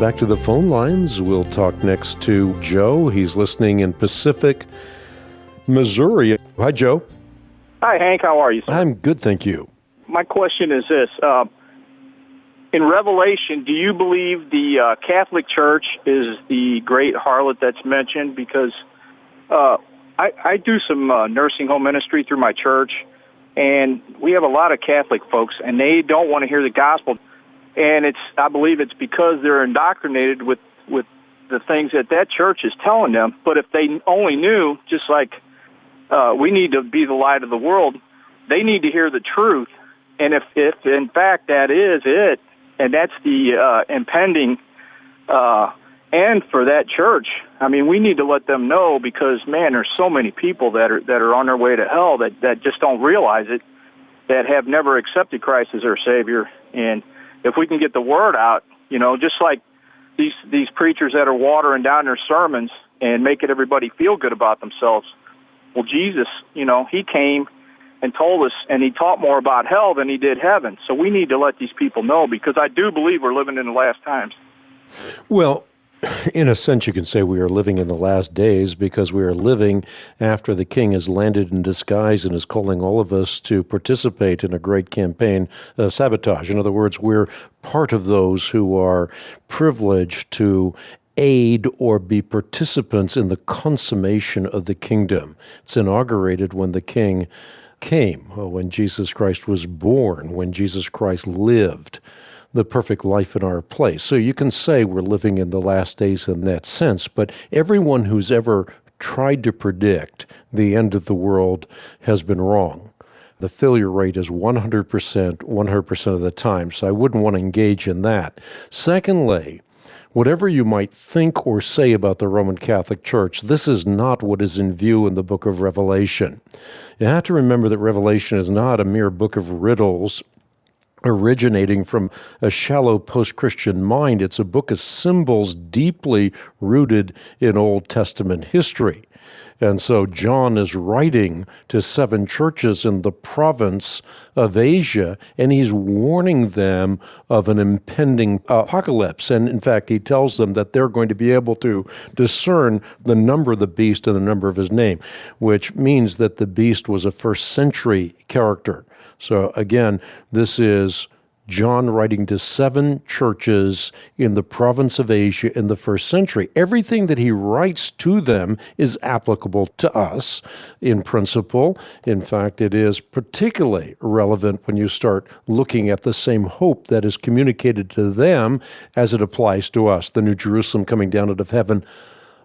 Back to the phone lines. We'll talk next to Joe. He's listening in Pacific, Missouri. Hi, Joe. Hi, Hank. How are you, sir? I'm good, thank you. My question is this. In Revelation, do you believe the Catholic Church is the great harlot that's mentioned? Because I do some nursing home ministry through my church, and we have a lot of Catholic folks, and they don't want to hear the gospel. And I believe it's because they're indoctrinated with the things that church is telling them. But if they only knew, just like we need to be the light of the world, they need to hear the truth. And if in fact that is it, and that's the impending end for that church, I mean, we need to let them know, because, man, there's so many people that are on their way to hell that just don't realize it, that have never accepted Christ as their Savior. And if we can get the word out, just like these preachers that are watering down their sermons and making everybody feel good about themselves. Well, Jesus, he came and told us, and he taught more about hell than he did heaven. So we need to let these people know, because I do believe we're living in the last times. Well, in a sense, you can say we are living in the last days, because we are living after the king has landed in disguise and is calling all of us to participate in a great campaign of sabotage. In other words, we're part of those who are privileged to aid or be participants in the consummation of the kingdom. It's inaugurated when the king came, when Jesus Christ was born, when Jesus Christ lived the perfect life in our place. So you can say we're living in the last days in that sense, but everyone who's ever tried to predict the end of the world has been wrong. The failure rate is 100% of the time, so I wouldn't want to engage in that. Secondly, whatever you might think or say about the Roman Catholic Church, this is not what is in view in the book of Revelation. You have to remember that Revelation is not a mere book of riddles originating from a shallow post-Christian mind. It's a book of symbols deeply rooted in Old Testament history. And so John is writing to 7 churches in the province of Asia, and he's warning them of an impending apocalypse. And in fact, he tells them that they're going to be able to discern the number of the beast and the number of his name, which means that the beast was a first century character. So again, this is John writing to 7 churches in the province of Asia in the first century. Everything that he writes to them is applicable to us in principle. In fact, it is particularly relevant when you start looking at the same hope that is communicated to them as it applies to us. The New Jerusalem coming down out of heaven,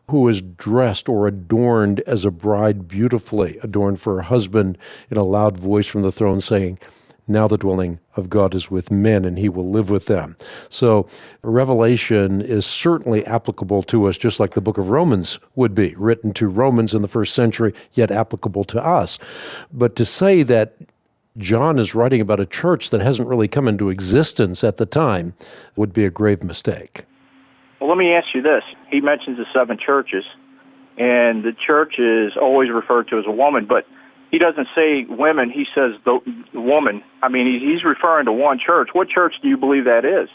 who is dressed or adorned as a bride beautifully, adorned for her husband, in a loud voice from the throne saying, "Now the dwelling of God is with men, and he will live with them." So Revelation is certainly applicable to us, just like the book of Romans would be, written to Romans in the first century, yet applicable to us. But to say that John is writing about a church that hasn't really come into existence at the time would be a grave mistake. Well, let me ask you this. He mentions the 7 churches, and the church is always referred to as a woman, but he doesn't say women, he says the woman. I mean, he's referring to one church. What church do you believe that is?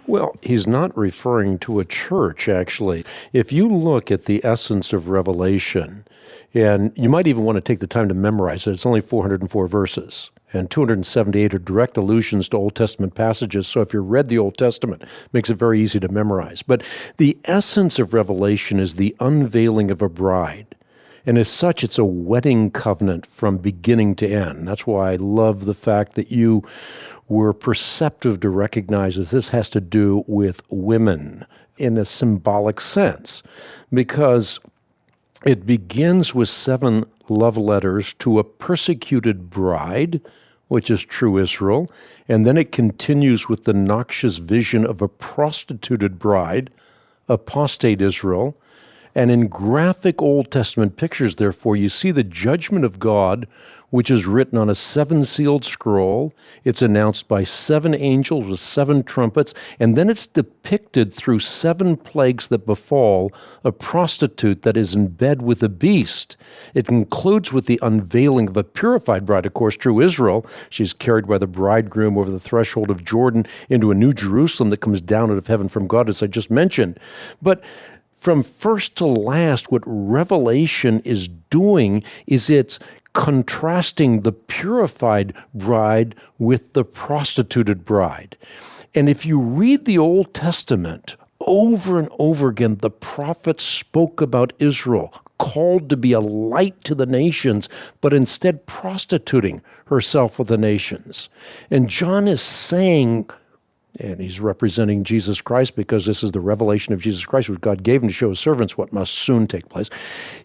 Well, he's not referring to a church, actually. If you look at the essence of Revelation, and you might even want to take the time to memorize it, it's only 404 verses, and 278 are direct allusions to Old Testament passages. So if you read the Old Testament, it makes it very easy to memorize. But the essence of Revelation is the unveiling of a bride. And as such, it's a wedding covenant from beginning to end. That's why I love the fact that you were perceptive to recognize that this has to do with women in a symbolic sense, because it begins with 7 love letters to a persecuted bride, which is true Israel, and then it continues with the noxious vision of a prostituted bride, apostate Israel. And in graphic Old Testament pictures, therefore, you see the judgment of God which is written on a 7-sealed scroll. It's announced by 7 angels with 7 trumpets, and then it's depicted through 7 plagues that befall a prostitute that is in bed with a beast. It concludes with the unveiling of a purified bride, of course, true Israel. She's carried by the bridegroom over the threshold of Jordan into a new Jerusalem that comes down out of heaven from God, as I just mentioned. But from first to last, what Revelation is doing is it's contrasting the purified bride with the prostituted bride. And if you read the Old Testament, over and over again, the prophets spoke about Israel, called to be a light to the nations, but instead prostituting herself with the nations. And John is saying, and he's representing Jesus Christ because this is the revelation of Jesus Christ, which God gave him to show his servants what must soon take place.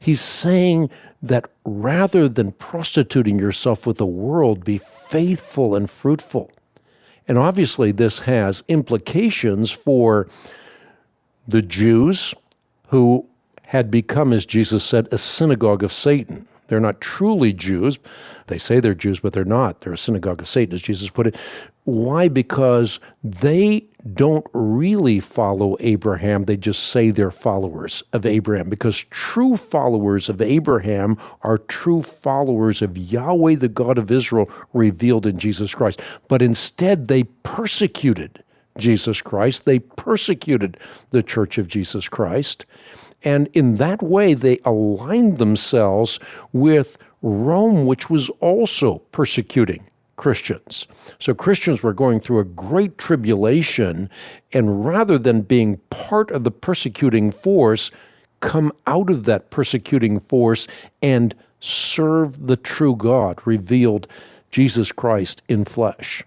He's saying that rather than prostituting yourself with the world, be faithful and fruitful. And obviously this has implications for the Jews who had become, as Jesus said, a synagogue of Satan. They're not truly Jews. They say they're Jews, but they're not. They're a synagogue of Satan, as Jesus put it. Why? Because they don't really follow Abraham. They just say they're followers of Abraham, because true followers of Abraham are true followers of Yahweh, the God of Israel, revealed in Jesus Christ. But instead, they persecuted Jesus Christ. They persecuted the Church of Jesus Christ. And in that way, they aligned themselves with Rome, which was also persecuting Christians. So Christians were going through a great tribulation, and rather than being part of the persecuting force, come out of that persecuting force and serve the true God, revealed Jesus Christ in flesh.